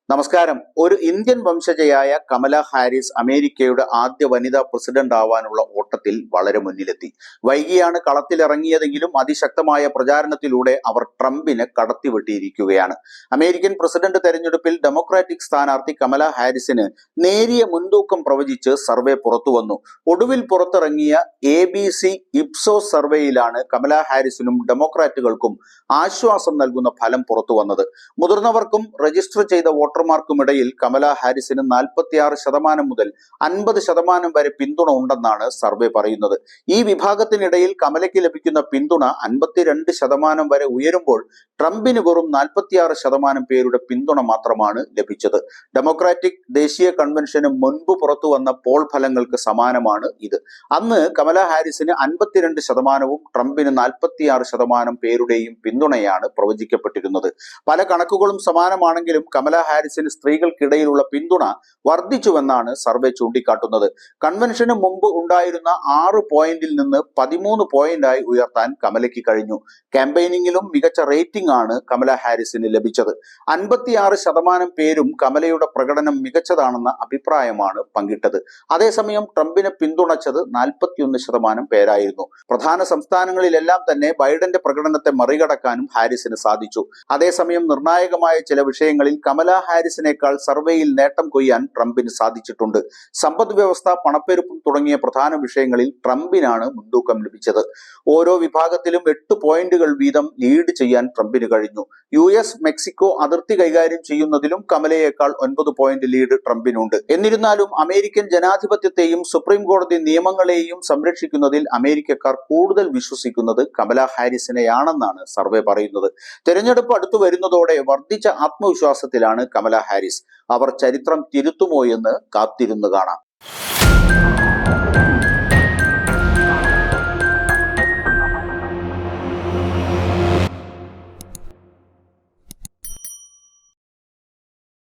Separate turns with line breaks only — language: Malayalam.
നമസ്കാരം. ഒരു ഇന്ത്യൻ വംശജയായ കമല ഹാരിസ് അമേരിക്കയുടെ ആദ്യ വനിതാ പ്രസിഡന്റ് ആവാനുള്ള ഓട്ടത്തിൽ വളരെ മുന്നിലെത്തി. വൈകിയാണ് കളത്തിലിറങ്ങിയതെങ്കിലും അതിശക്തമായ പ്രചാരണത്തിലൂടെ അവർ ട്രംപിനെ കടത്തിവെട്ടിയിരിക്കുകയാണ്. അമേരിക്കൻ പ്രസിഡന്റ് തെരഞ്ഞെടുപ്പിൽ ഡെമോക്രാറ്റിക് സ്ഥാനാർത്ഥി കമല ഹാരിസിന് നേരിയ മുൻതൂക്കം പ്രവചിച്ച് സർവേ പുറത്തുവന്നു. ഒടുവിൽ പുറത്തിറങ്ങിയ ABC ഇപ്സോസ് സർവേയിലാണ് കമല ഹാരിസിനും ഡെമോക്രാറ്റുകൾക്കും ആശ്വാസം നൽകുന്ന ഫലം പുറത്തുവന്നത്. മുതിർന്നവർക്കും രജിസ്റ്റർ ചെയ്ത വോട്ടർമാർക്കുമിടയിൽ കമല ഹാരിസിന് 46% മുതൽ 50% വരെ പിന്തുണ ഉണ്ടെന്നാണ് സർവേ പറയുന്നത്. ഈ വിഭാഗത്തിനിടയിൽ കമലയ്ക്ക് ലഭിക്കുന്ന പിന്തുണ 52% വരെ ഉയരുമ്പോൾ ട്രംപിന് വെറും 46% പേരുടെ പിന്തുണ മാത്രമാണ് ലഭിച്ചത്. ഡെമോക്രാറ്റിക് ദേശീയ കൺവെൻഷന് മുൻപ് പുറത്തു വന്ന പോൾ ഫലങ്ങൾക്ക് സമാനമാണ് ഇത്. അന്ന് കമല ഹാരിസിന് 52%വും ട്രംപിന് 46% പേരുടെയും പിന്തുണയാണ് പ്രവചിക്കപ്പെട്ടിരുന്നത്. പല കണക്കുകളും സമാനമാണെങ്കിലും കമല ഹാരിസിന് സ്ത്രീകൾക്കിടയിലുള്ള പിന്തുണ വർദ്ധിച്ചുവെന്നാണ് സർവേ ചൂണ്ടിക്കാട്ടുന്നത്. കൺവെൻഷന് മുമ്പ് ഉണ്ടായിരുന്ന 6 പോയിന്റിൽ നിന്ന് 13 പോയിന്റായി ഉയർത്താൻ കമലയ്ക്ക് കഴിഞ്ഞു. ക്യാമ്പയിനിങ്ങിലും മികച്ച റേറ്റിംഗ് ആണ് കമല ഹാരിസിന് ലഭിച്ചത്. 56% പേരും കമലയുടെ പ്രകടനം മികച്ചതാണെന്ന അഭിപ്രായമാണ് പങ്കിട്ടത്. അതേസമയം ട്രംപിനെ പിന്തുണച്ചത് 41% പേരായിരുന്നു. പ്രധാന സംസ്ഥാനങ്ങളിലെല്ലാം തന്നെ ബൈഡന്റെ പ്രകടനത്തെ മറികടക്കാനും ഹാരിസിന് സാധിച്ചു. അതേസമയം നിർണായകമായ ചില വിഷയങ്ങളിൽ കമല ഹാരിസിനേക്കാൾ സർവേയിൽ നേട്ടം കൊയ്യാൻ ട്രംപിന് സാധിച്ചിട്ടുണ്ട്. സമ്പദ് വ്യവസ്ഥ, പണപ്പെരുപ്പം തുടങ്ങിയ പ്രധാന വിഷയങ്ങളിൽ ട്രംപിനാണ് മുൻതൂക്കം ലഭിച്ചത്. ഓരോ വിഭാഗത്തിലും 8 പോയിന്റുകൾ വീതം ലീഡ് ചെയ്യാൻ ട്രംപിന് കഴിഞ്ഞു. US മെക്സിക്കോ അതിർത്തി കൈകാര്യം ചെയ്യുന്നതിലും കമലയേക്കാൾ 9 പോയിന്റ് ലീഡ് ട്രംപിനുണ്ട്. എന്നിരുന്നാലും അമേരിക്കൻ ജനാധിപത്യത്തെയും സുപ്രീം കോടതി നിയമങ്ങളെയും സംരക്ഷിക്കുന്നതിൽ അമേരിക്കക്കാർ കൂടുതൽ വിശ്വസിക്കുന്നത് കമല ഹാരിസിനെയാണെന്നാണ് സർവേ പറയുന്നത്. തെരഞ്ഞെടുപ്പ് അടുത്തു വരുന്നതോടെ വർദ്ധിച്ച ആത്മവിശ്വാസത്തിലാണ് കമല ഹാരിസ്. അവർ ചരിത്രം തിരുത്തുമോ എന്ന് കാത്തിരുന്നു കാണാം.